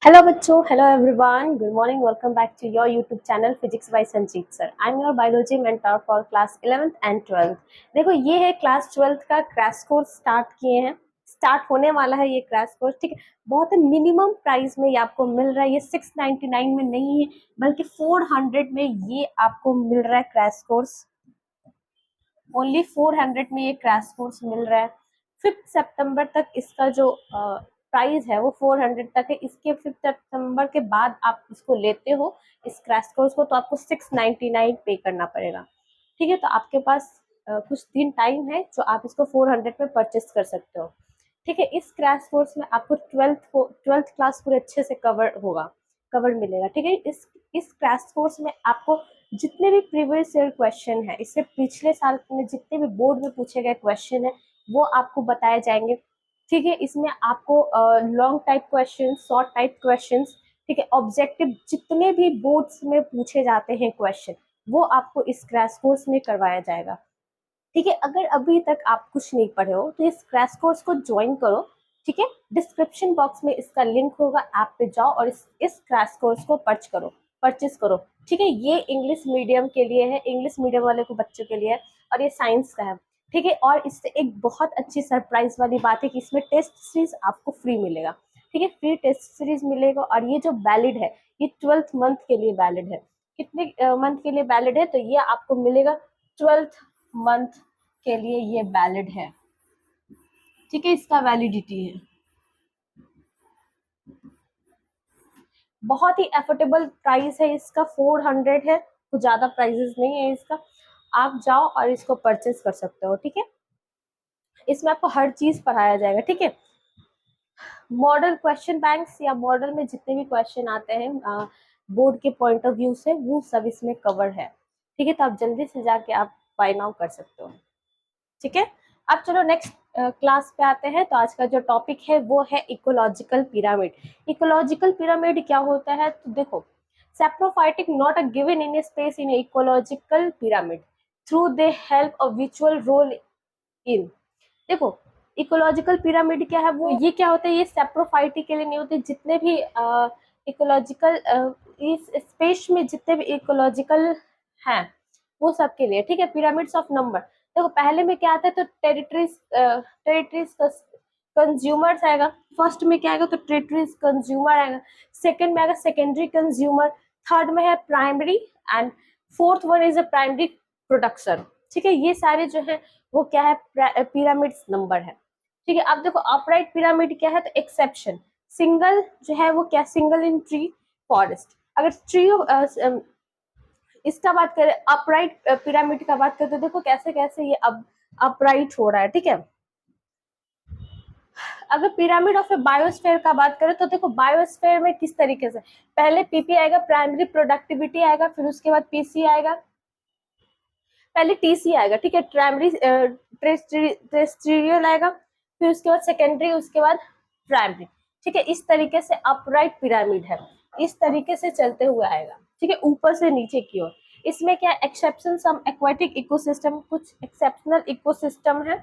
Hello बच्चों, hello everyone, good morning, welcome back to your YouTube channel Physics by Sanjeet sir. I'm your biology mentor for class 11th and 12th. देखो ये है class 12th का crash course start किए हैं, start होने वाला है ये क्रैश कोर्स, ठीक है। बहुत ही मिनिमम प्राइस में ये आपको मिल रहा है, ये 699 में नहीं है बल्कि 400 में ये आपको मिल रहा है क्रैश कोर्स। ओनली 400 में ये क्रैश कोर्स मिल रहा है। 5 सितंबर तक इसका जो प्राइस है वो 400 तक है। इसके 5 सितंबर के बाद आप इसको लेते हो इस क्रैश कोर्स को तो आपको 699 पे करना पड़ेगा, ठीक है। तो आपके पास कुछ दिन टाइम है जो आप इसको 400 में परचेस कर सकते हो, ठीक है। इस क्रैश कोर्स में आपको ट्वेल्थ क्लास पूरे अच्छे से कवर मिलेगा, ठीक है। इस क्रैश कोर्स में आपको जितने भी प्रीवियस ईयर क्वेश्चन है, इससे पिछले साल में जितने भी बोर्ड में पूछे गए क्वेश्चन है वो आपको बताए जाएंगे, ठीक है। इसमें आपको long type question, short type question, ठीक है, ऑब्जेक्टिव जितने भी बोर्ड्स में पूछे जाते हैं क्वेश्चन वो आपको इस क्रैश कोर्स में करवाया जाएगा, ठीक है। अगर अभी तक आप कुछ नहीं पढ़े हो तो इस क्रैश कोर्स को ज्वाइन करो, ठीक है। डिस्क्रिप्शन बॉक्स में इसका लिंक होगा, ऐप पे जाओ और इस क्रैश कोर्स को परचेस करो, ठीक है। ये इंग्लिश मीडियम के लिए है, इंग्लिश मीडियम वाले को बच्चों के लिए है और ये साइंस का है, ठीक है। और इससे एक बहुत अच्छी सरप्राइज वाली बात है कि इसमें टेस्ट सीरीज आपको फ्री मिलेगा, ठीक है, फ्री टेस्ट सीरीज मिलेगा। और ये जो वैलिड है ये 12th मंथ के लिए वैलिड है। कितने मंथ के लिए वैलिड है? तो ये आपको मिलेगा 12th मंथ के लिए ये वैलिड है, ठीक है, इसका वैलिडिटी है। बहुत ही एफोर्डेबल प्राइस है इसका, 400 है, कुछ ज्यादा प्राइसेस नहीं है इसका। आप जाओ और इसको परचेस कर सकते हो, ठीक है। इसमें आपको हर चीज पढ़ाया जाएगा, ठीक है। मॉडल क्वेश्चन बैंक्स या मॉडल में जितने भी क्वेश्चन आते हैं बोर्ड के पॉइंट ऑफ व्यू से वो सब इसमें कवर है, ठीक है। तो आप जल्दी से जाके आप बाय नाउ कर सकते हो, ठीक है। अब चलो नेक्स्ट क्लास पे आते हैं। तो आज का जो टॉपिक है वो है इकोलॉजिकल पिरामिड। इकोलॉजिकल पिरामिड क्या होता है? तो देखो, saprophytic not a given in a space in a ecological pyramid through they help a virtual role in। देखो, इकोलॉजिकल पिरामिड क्या है? वो ये क्या होता है? ये सेप्रोफाइटी के लिए नहीं होते, जितने भी इकोलॉजिकल इस स्पेस में जितने भी इकोलॉजिकल हैं वो सब के लिए, ठीक है। पिरामिड्स ऑफ नंबर, देखो पहले में क्या आता है? तो टेरिटरीज कंज्यूमर्स आएगा, फर्स्ट में क्या आएगा? तो टेरिटरीज कंज्यूमर आएगा, सेकंड में आएगा सेकेंडरी कंज्यूमर, थर्ड में है primary and fourth one is a primary production, ठीक है। ये सारे जो है वो क्या है? पिरामिड्स नंबर है, ठीक है। अब देखो अपराइट पिरामिड क्या है? तो एक्सेप्शन, सिंगल जो है वो क्या? Single in tree forest. अगर ट्री इसका बात करें, अपराइट पिरामिड का बात करें तो देखो कैसे कैसे ये अब अपराइट हो रहा है, ठीक है। अगर पिरामिड ऑफ ए बायोस्फेयर का बात करें तो देखो बायोस्फेयर में किस तरीके से, पहले पीपी आएगा, प्राइमरी प्रोडक्टिविटी आएगा, फिर उसके बाद पीसी आएगा, पहले टीसी आएगा, ठीक है, प्राइमरी टेरेस्ट्रियल आएगा, फिर उसके बाद सेकेंडरी, उसके बाद प्राइमरी, ठीक है। इस तरीके से अपराइट पिरामिड है, इस तरीके से चलते हुए आएगा, ठीक है, ऊपर से नीचे की ओर। इसमें क्या एक्सेप्शन, सम एक्वाटिक इकोसिस्टम, कुछ एक्सेप्शनल इकोसिस्टम है।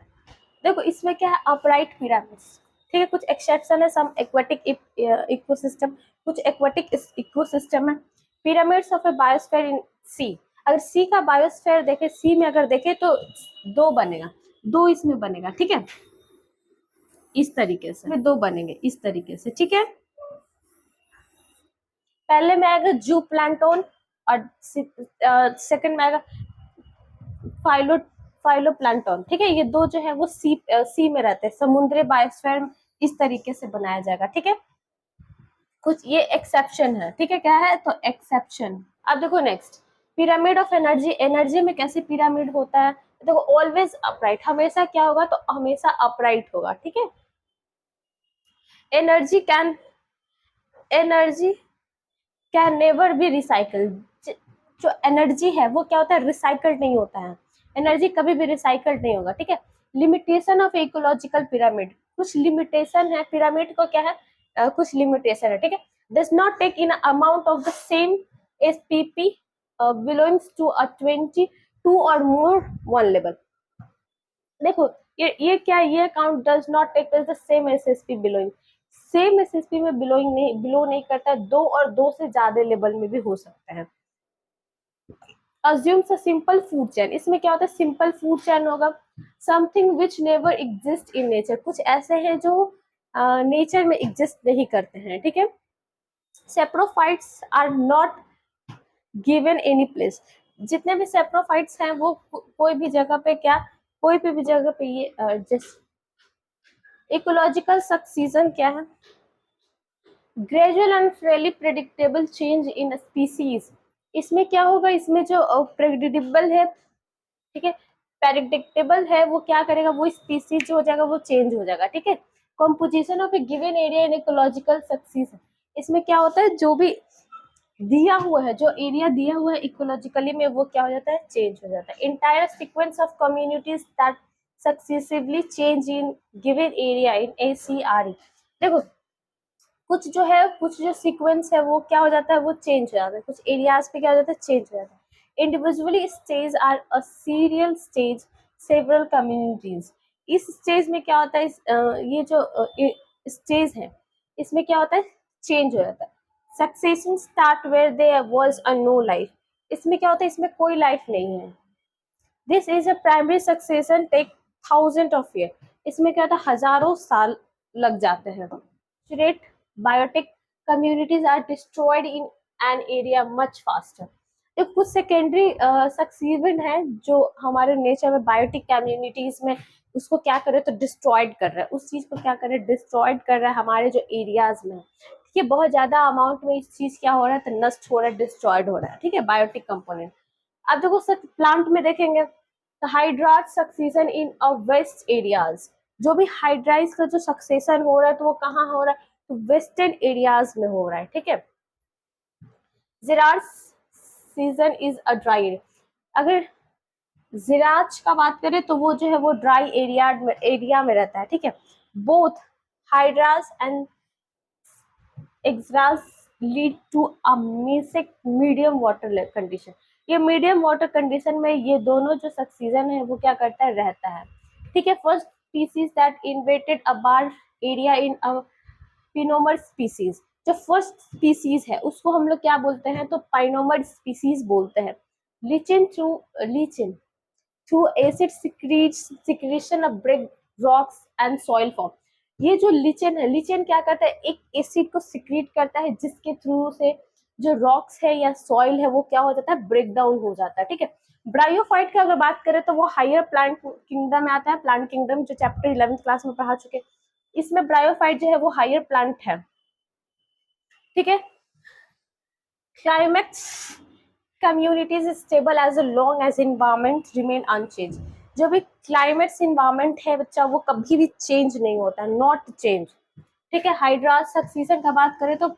देखो इसमें क्या है? अपराइट पिरामिड्स, ठीक है, कुछ एक्सेप्शन है, सम एक्वाटिक इकोसिस्टम, कुछ एक्वाटिक इकोसिस्टम है। पिरामिड्स ऑफ ए बायोस्फीयर इन सी, अगर सी का बायोस्फीयर देखे, सी में अगर देखे तो दो बनेगा, दो इसमें बनेगा, ठीक है, इस तरीके से दो बनेंगे इस तरीके से, ठीक है। पहले में आएगा जू प्लांटोन और सेकंड में आएगा फाइलोप्लांटोन, ठीक है। ये दो जो है वो सी में रहते हैं, समुद्री बायोस्फीयर इस तरीके से बनाया जाएगा, ठीक है। कुछ ये एक्सेप्शन है, ठीक है, क्या है? तो एक्सेप्शन। अब देखो next, pyramid of energy. Energy में कैसे पिरामिड होता है? देखो ऑलवेज अपराइट, हमेशा क्या होगा? तो हमेशा अपराइट होगा, ठीक है। Energy can never be recycle. जो एनर्जी है वो क्या होता है? रिसाइकल्ड नहीं होता है, एनर्जी कभी भी रिसाइकल्ड नहीं होगा, ठीक है। लिमिटेशन ऑफ इकोलॉजिकल पिरामिड, कुछ लिमिटेशन है पिरामिड को, क्या है? कुछ लिमिटेशन है, ठीक है। Does not take in amount of the same S P P belongs to a 22 और मोर वन लेवल। देखो ये क्या? ये account does not take the same S S P belonging, same SSP में बिलो नहीं करता है, 2 और 2 से ज्यादा लेवल में भी हो सकता है। assumes a simple food chain, इसमें क्या होता है, सिंपल फूड चैन होगा। Something which never exist in nature, कुछ ऐसे हैं जो नेचर में एग्जिस्ट नहीं करते हैं, ठीक है। Saprophytes are not given any place, जितने भी सेप्रोफाइट्स हैं वो कोई भी जगह पे क्या, कोई भी जगह पे ये जस्ट इकोलॉजिकल सक्सीजन क्या है, gradual and Fairlie predictable change in species, इसमें क्या होगा, इसमें जो प्रेडिक्टेबल है, ठीक है, प्रेडिक्टेबल है, वो क्या करेगा, वो स्पीसीज जो हो जाएगा वो चेंज हो जाएगा, ठीक है। Composition of a given area in ecological succession, इसमें क्या होता है, जो भी दिया हुआ है, जो एरिया दिया हुआ है इकोलॉजिकली में, वो क्या हो जाता है, चेंज हो जाता है। Entire sequence of communities that successively change in given area in ACRE, देखो कुछ जो है, कुछ जो सीक्वेंस है वो क्या हो जाता है, वो चेंज हो जाता है, कुछ एरियाज पे क्या हो जाता है, चेंज हो जाता है। Individually stage are a serial stage several communities, इस स्टेज में क्या होता है, ये जो स्टेज है इसमें क्या होता है, चेंज हो जाता है। Succession start where there was a no life, इसमें क्या होता है, इसमें कोई लाइफ नहीं है। This is a primary succession take thousand of year, इसमें क्या होता है, हजारों साल लग जाते हैं। Saturate biotic communities are destroyed in an area much faster, ये कुछ सेकेंडरी सक्सीवन है जो हमारे नेचर में बायोटिक कम्युनिटीज में उसको क्या करे तो डिस्ट्रॉयड कर रहा है, उस चीज को क्या करे, डिस्ट्रॉयड कर रहा है हमारे जो एरियाज में, ठीक है, बहुत ज्यादा अमाउंट में इस चीज क्या हो रहा है, तो नष्ट हो रहा है, डिस्ट्रॉयड हो रहा है, ठीक है, बायोटिक कंपोनेंट। अब देखो सर प्लांट में देखेंगे तो hydrarch succession in a wet areas, जो भी हाइड्राइज का जो सक्सेशन हो रहा है तो वो कहाँ हो रहा है, तो वेस्टर्न एरियाज में हो रहा है, ठीक है। जिराज सीजन इज अ ड्राई, अगर जिराज का बात करें तो वो जो है वो ड्राई एरिया में रहता है, ठीक है। Both hydrarch and xerarch lead to a medium water condition, ये मीडियम वाटर कंडीशन में ये दोनों जो सक्सीजन है वो क्या करता है, रहता है, ठीक है। First species that invaded a bare area in a pioneer species, जो फर्स्ट स्पीसीज है उसको हम लोग क्या बोलते हैं, तो पाइनोमर स्पीसीज बोलते हैं। Lichen through acid secretion of break rocks and soil form, ये जो लीचन है, लीचन क्या करता है, एक एसिड को सिक्रीट करता है जिसके थ्रू से जो रॉक्स है या सॉइल है वो क्या हो जाता है, ब्रेक डाउन हो जाता है, ठीक है। ब्रायोफाइट की अगर बात करें तो वो हायर प्लांट किंगडम में आता है, प्लांट किंगडम जो चैप्टर 11th क्लास में पढ़ा चुके, इसमें ब्रायोफाइट जो है वो हायर प्लांट है, ठीक है। Climax communities is stable as long as environment remain unchanged, जो भी क्लाइमेट्स इन्वायरमेंट है बच्चा वो कभी भी चेंज नहीं होता, नॉट चेंज, ठीक है। हाइड्रा सक्सीजन का बात करें तो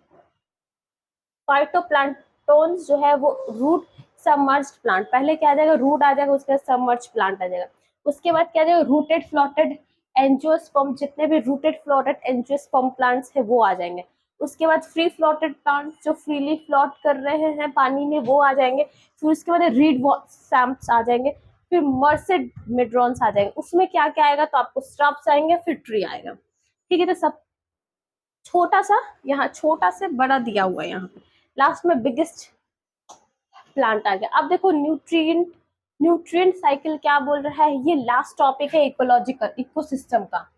फाइटोप्लांक्टोन्स जो है वो रूट सबमर्ज्ड प्लांट, पहले क्या आ जाएगा, रूट आ जाएगा, उसके बाद सबमर्ज्ड प्लांट आ जाएगा, उसके बाद क्या आ जाएगा, रूटेड फ्लोटेड एंजियोस्पर्म, जितने भी रूटेड फ्लोटेड एंजियोस्पर्म प्लांट्स है वो आ जाएंगे, उसके बाद फ्री फ्लोटेड प्लांट्स जो फ्रीली फ्लोट कर रहे हैं पानी में वो आ जाएंगे, फिर उसके बाद रीड सैम्प्स आ जाएंगे, फिर मर्सेड मेड्रॉन्स आ जाएंगे, उसमें क्या क्या आएगा, तो आपको स्ट्रब्स आएंगे, फिर ट्री आएगा, ठीक है। तो सब छोटा सा यहाँ छोटा से बड़ा दिया हुआ है, यहाँ पे लास्ट में बिगेस्ट प्लांट आ गया। अब देखो न्यूट्रिएंट साइकिल क्या बोल रहा है, ये लास्ट टॉपिक है इकोलॉजिकल इकोसिस्टम का।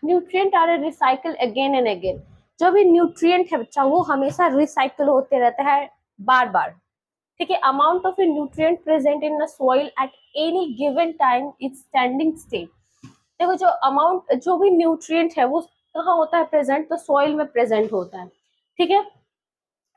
Nutrient are recycle again and again, जो भी न्यूट्रिएंट है बच्चा वो हमेशा रिसाइकल होते रहता है बार बार, ठीक है। Amount of A nutrient present in the soil at any given time is standing state, देखो जो अमाउंट जो भी न्यूट्रिएंट है वो कहाँ होता है प्रेजेंट, तो सॉइल में प्रेजेंट होता है, ठीक है।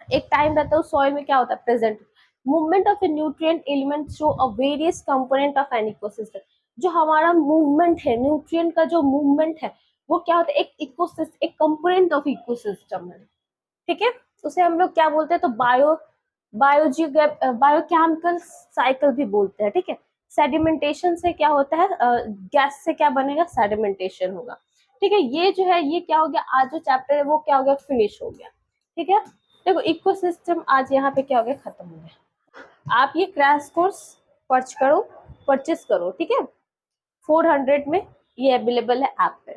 एक टाइम रहता है उस सॉइल में क्या होता है, present. Movement of A nutrient element show a various component of an ecosystem, जो हमारा मूवमेंट है न्यूट्रिएंट का जो मूवमेंट है वो क्या होता है, एक इकोसिस्टम, एक कंपोनेंट ऑफ इकोसिस्टम है, ठीक है। उसे हम लोग क्या बोलते हैं, तो बायोकेमिकल साइकिल भी बोलते हैं, ठीक है। सेडिमेंटेशन से क्या होता है, गैस से क्या बनेगा, सेडिमेंटेशन होगा, ठीक है। ये जो है ये क्या हो गया, आज जो चैप्टर है वो क्या हो गया, फिनिश हो गया, ठीक है। देखो इकोसिस्टम आज यहाँ पे क्या हो गया, खत्म हो गया। आप ये क्रैश कोर्स परचेस करो, ठीक है। 400 में ये अवेलेबल है ऐप पे।